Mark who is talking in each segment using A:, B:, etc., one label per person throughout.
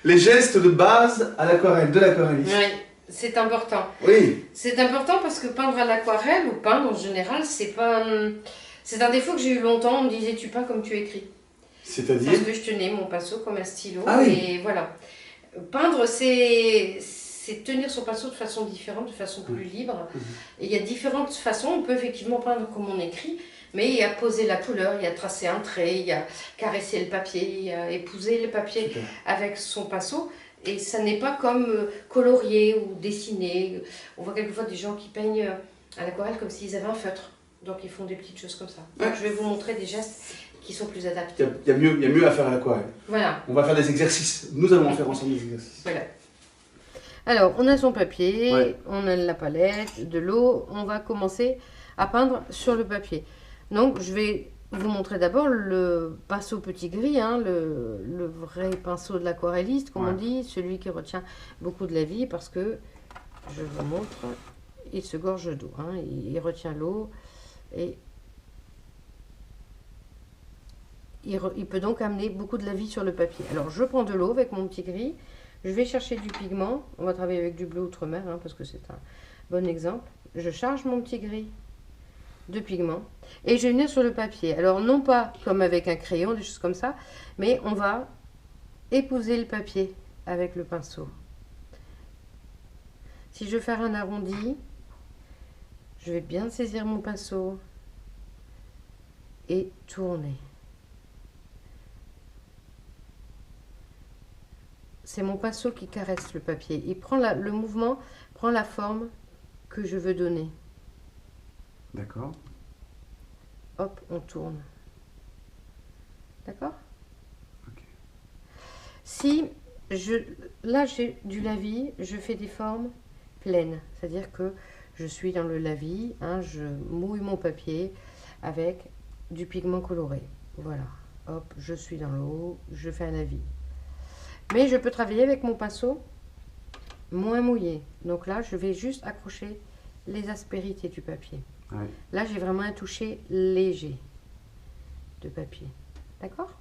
A: les gestes de base à l'aquarelle, de l'aquarelliste.
B: Oui, c'est important.
A: Oui.
B: C'est important parce que peindre à l'aquarelle ou peindre en général, c'est pas. C'est un défaut que j'ai eu longtemps. On me disait tu peins comme tu écris.
A: C'est-à-dire?
B: Parce que je tenais mon pinceau comme un stylo.
A: Ah oui.
B: Et voilà. Peindre, c'est tenir son pinceau de façon différente, de façon plus libre. Et il y a différentes façons. On peut effectivement peindre comme on écrit, mais il y a poser la couleur, il y a tracer un trait, il y a caresser le papier, il y a épouser le papier
A: Super.
B: avec son pinceau. Et ça n'est pas comme colorier ou dessiner. On voit quelquefois des gens qui peignent à l'aquarelle comme s'ils avaient un feutre. Donc ils font des petites choses comme ça. Donc, je vais vous montrer des gestes qui sont plus adaptés.
A: Il y a mieux à faire à l'aquarelle.
B: Voilà.
A: On va faire des exercices. Nous allons faire ensemble des exercices.
B: Voilà. Alors, on a son papier,
A: Ouais.
B: on a la palette, de l'eau. On va commencer à peindre sur le papier. Donc, je vais vous montrer d'abord le pinceau petit gris, hein, le vrai pinceau de l'aquarelliste, comme on dit, celui qui retient beaucoup de la vie, parce que, je vous montre, il se gorge d'eau. Hein, il retient l'eau et il peut donc amener beaucoup de la vie sur le papier. Alors, je prends de l'eau avec mon petit gris. Je vais chercher du pigment. On va travailler avec du bleu outre-mer, hein, parce que c'est un bon exemple. Je charge mon petit gris de pigment et je vais venir sur le papier. Alors, non pas comme avec un crayon, des choses comme ça, mais on va épouser le papier avec le pinceau. Si je veux faire un arrondi, je vais bien saisir mon pinceau et tourner. C'est mon pinceau qui caresse le papier. Il prend le mouvement prend la forme que je veux donner.
A: D'accord.
B: Hop, on tourne. D'accord?
A: Ok.
B: Si là j'ai du lavis, je fais des formes pleines. C'est-à-dire que je suis dans le lavis, hein, je mouille mon papier avec du pigment coloré. Voilà. Hop, je suis dans l'eau, je fais un lavis. Mais je peux travailler avec mon pinceau moins mouillé. Donc là, je vais juste accrocher les aspérités du papier.
A: Ouais.
B: Là, j'ai vraiment un toucher léger de papier. D'accord?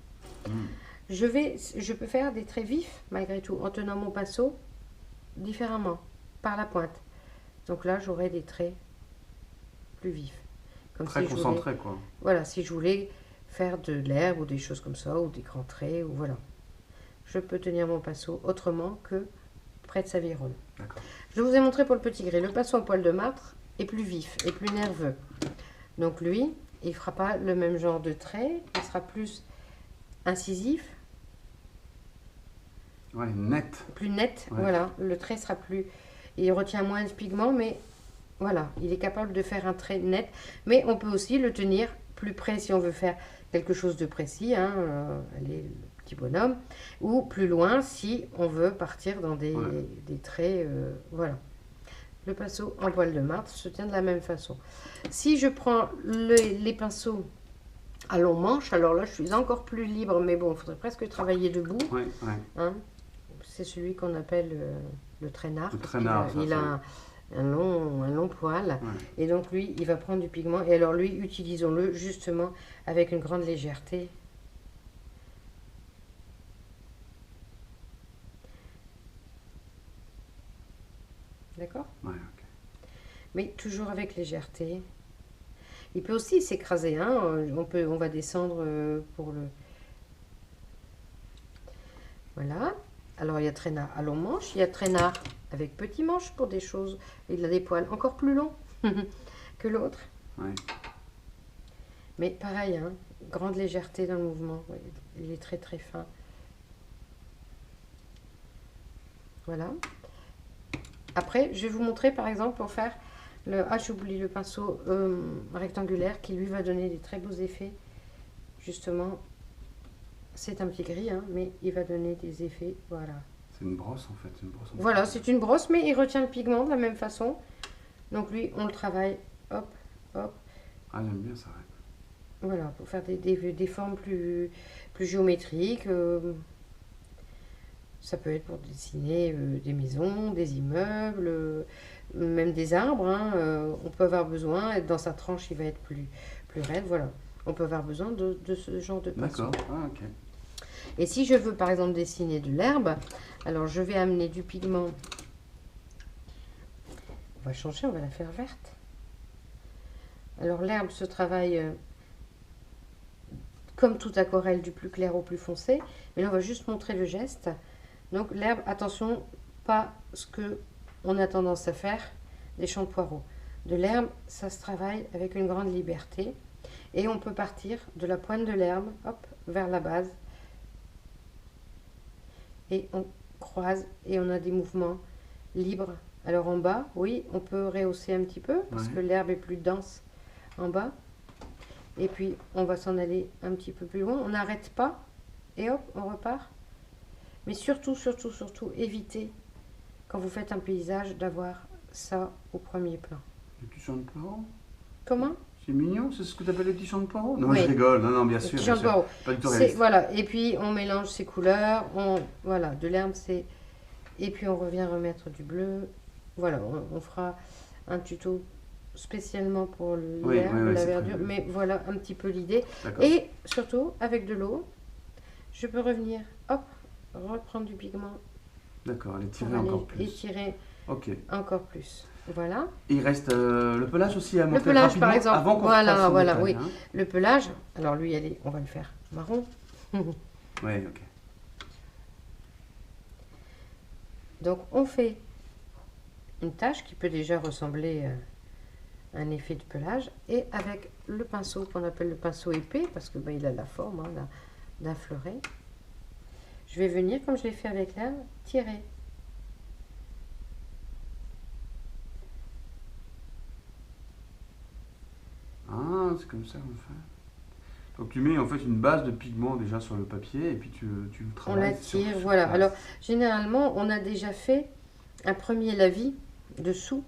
B: Je peux faire des traits vifs, malgré tout, en tenant mon pinceau différemment, par la pointe. Donc là, j'aurai des traits plus vifs. Comme
A: Très
B: si
A: concentré, quoi.
B: Voilà, si je voulais faire de l'herbe ou des choses comme ça, ou des grands traits, ou voilà. Je peux tenir mon pinceau autrement que près de sa virole. Je vous ai montré pour le petit gris. Le pinceau en poil de martre est plus vif et plus nerveux. Donc lui, il ne fera pas le même genre de trait. Il sera plus incisif.
A: Ouais, net.
B: Plus net,
A: Ouais.
B: voilà. Le trait sera plus... Il retient moins de pigment, mais voilà. Il est capable de faire un trait net. Mais on peut aussi le tenir plus près si on veut faire quelque chose de précis. Hein, allez, bonhomme, ou plus loin si on veut partir dans des traits, voilà. Le pinceau en poil de martre se tient de la même façon. Si je prends les pinceaux à long manche, alors là je suis encore plus libre, mais bon, il faudrait presque travailler debout.
A: Ouais, ouais.
B: Hein, c'est celui qu'on appelle le traînard.
A: Le traînard,
B: il a un long poil, et donc lui, il va prendre du pigment, et alors lui, utilisons-le justement avec une grande légèreté. D'accord?
A: Ouais, ok.
B: Mais toujours avec légèreté. Il peut aussi s'écraser, hein. On va descendre pour le... Voilà. Alors, il y a traînard à long manche, il y a traînard avec petit manche pour des choses. Il a des poils encore plus longs que l'autre.
A: Ouais.
B: Mais pareil, hein, grande légèreté dans le mouvement. Il est très très fin. Voilà. Après, je vais vous montrer par exemple pour faire le... Ah, j'oublie le pinceau rectangulaire qui lui va donner des très beaux effets. Justement, c'est un petit gris, hein, mais il va donner des effets. Voilà.
A: C'est une brosse en fait. Une brosse en
B: Voilà, c'est une brosse, mais il retient le pigment de la même façon. Donc lui, on le travaille. Hop, hop.
A: Ah, j'aime bien ça. Ouais.
B: Voilà, pour faire des formes plus géométriques. Ça peut être pour dessiner des maisons, des immeubles, même des arbres. Hein, on peut avoir besoin, dans sa tranche, il va être plus raide. Voilà, on peut avoir besoin de ce genre de pinceau.
A: D'accord, ah, ok.
B: Et si je veux par exemple dessiner de l'herbe, alors je vais amener du pigment. On va changer, on va la faire verte. Alors l'herbe se travaille comme toute aquarelle, du plus clair au plus foncé. Mais là, on va juste montrer le geste. Donc l'herbe, attention, pas ce que on a tendance à faire des champs de poireaux. De l'herbe, ça se travaille avec une grande liberté. Et on peut partir de la pointe de l'herbe, hop, vers la base. Et on croise et on a des mouvements libres. Alors en bas, oui, on peut rehausser un petit peu parce que l'herbe est plus dense en bas. Et puis on va s'en aller un petit peu plus loin. On n'arrête pas et hop, on repart. Mais surtout, évitez quand vous faites un paysage d'avoir ça au premier plan.
A: Le petit champ de poireaux?
B: Comment?
A: C'est mignon, c'est ce que tu appelles le petit champ de poireaux? Non,
B: Oui.
A: je rigole, non, bien
B: Le
A: sûr.
B: petit champ de poireaux.
A: Pas du tout réaliste.
B: Voilà, et puis on mélange ces couleurs. Voilà, de l'herbe, c'est... Et puis on revient remettre du bleu. Voilà, on fera un tuto spécialement pour l'herbe, la verdure. Mais voilà un petit peu l'idée. Et surtout, avec de l'eau, je peux revenir, hop, reprendre du pigment.
A: D'accord, les tirer encore plus.
B: Étirer encore plus. Voilà.
A: Et il reste le pelage aussi à montrer.
B: Le pelage par exemple.
A: Avant qu'on
B: voilà,
A: détail,
B: oui.
A: hein.
B: Le pelage, alors lui, on va le faire marron.
A: Oui, ok.
B: Donc on fait une tache qui peut déjà ressembler à un effet de pelage. Et avec le pinceau qu'on appelle le pinceau épais, parce que il a la forme d'un fleuret. Je vais venir, comme je l'ai fait avec l'herbe, tirer.
A: Ah, c'est comme ça qu'on fait. Donc tu mets en fait une base de pigment déjà sur le papier et puis tu le travailles.
B: On la tire, voilà.
A: Place.
B: Alors généralement, on a déjà fait un premier lavis dessous,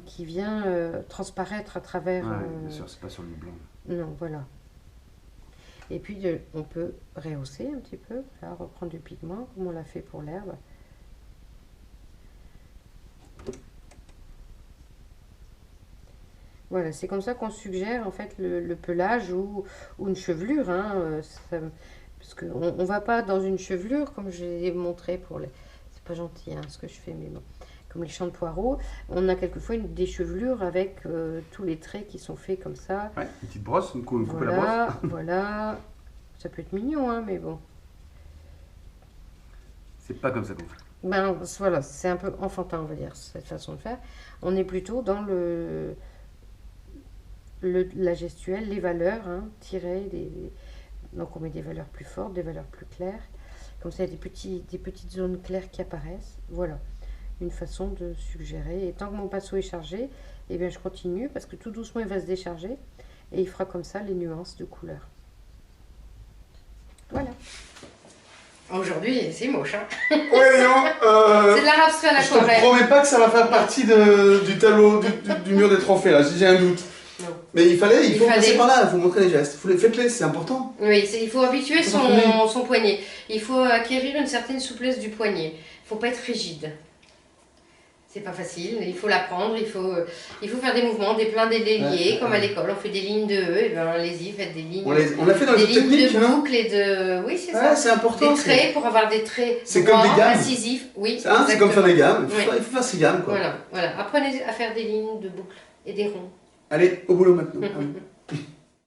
B: qui vient transparaître à travers...
A: bien sûr, c'est pas sur le blanc.
B: Non, voilà. Et puis on peut rehausser un petit peu, là, reprendre du pigment comme on l'a fait pour l'herbe. Voilà, c'est comme ça qu'on suggère en fait le pelage ou une chevelure. Parce qu'on ne va pas dans une chevelure comme je l'ai montré pour les... C'est pas gentil ce que je fais, mais bon. Comme les champs de poireaux, on a quelquefois des chevelures avec tous les traits qui sont faits comme ça.
A: Ouais, une petite brosse, une coupe à la brosse.
B: Voilà, ça peut être mignon, mais bon.
A: C'est pas comme ça qu'on fait.
B: Voilà, c'est un peu enfantin, on va dire, cette façon de faire. On est plutôt dans la gestuelle, les valeurs, tirées. Donc on met des valeurs plus fortes, des valeurs plus claires. Comme ça, il y a des petites zones claires qui apparaissent. Voilà. Une façon de suggérer. Et tant que mon pinceau est chargé, eh bien je continue parce que tout doucement il va se décharger et il fera comme ça les nuances de couleurs. Voilà. Aujourd'hui, c'est moche,
C: Ouais, non.
B: C'est de l'art abstrait à
C: Je te
B: l'aquarelle.
C: promets pas que ça va faire partie du tableau, du mur des trophées là, j'ai un doute.
B: Non.
C: Mais il faut passer par là, il faut montrer les gestes. Faites-les, c'est important.
B: Oui, il faut habituer son poignet. Il faut acquérir une certaine souplesse du poignet. Il ne faut pas être rigide. C'est pas facile, il faut l'apprendre, il faut faire des mouvements, des pleins, des déliés, comme à l'école, on fait des lignes de E, et bien allez-y, faites des lignes.
C: On a fait dans les
B: des lignes
C: techniques,
B: de boucles et de... Oui, c'est ça.
C: C'est important.
B: Des traits pour avoir des traits
C: c'est comme des gammes.
B: incisifs. Oui,
C: c'est comme faire des gammes,
B: Oui.
C: il faut faire ces gammes quoi.
B: Voilà. Apprenez à faire des lignes de boucles et des ronds.
C: Allez, au boulot maintenant.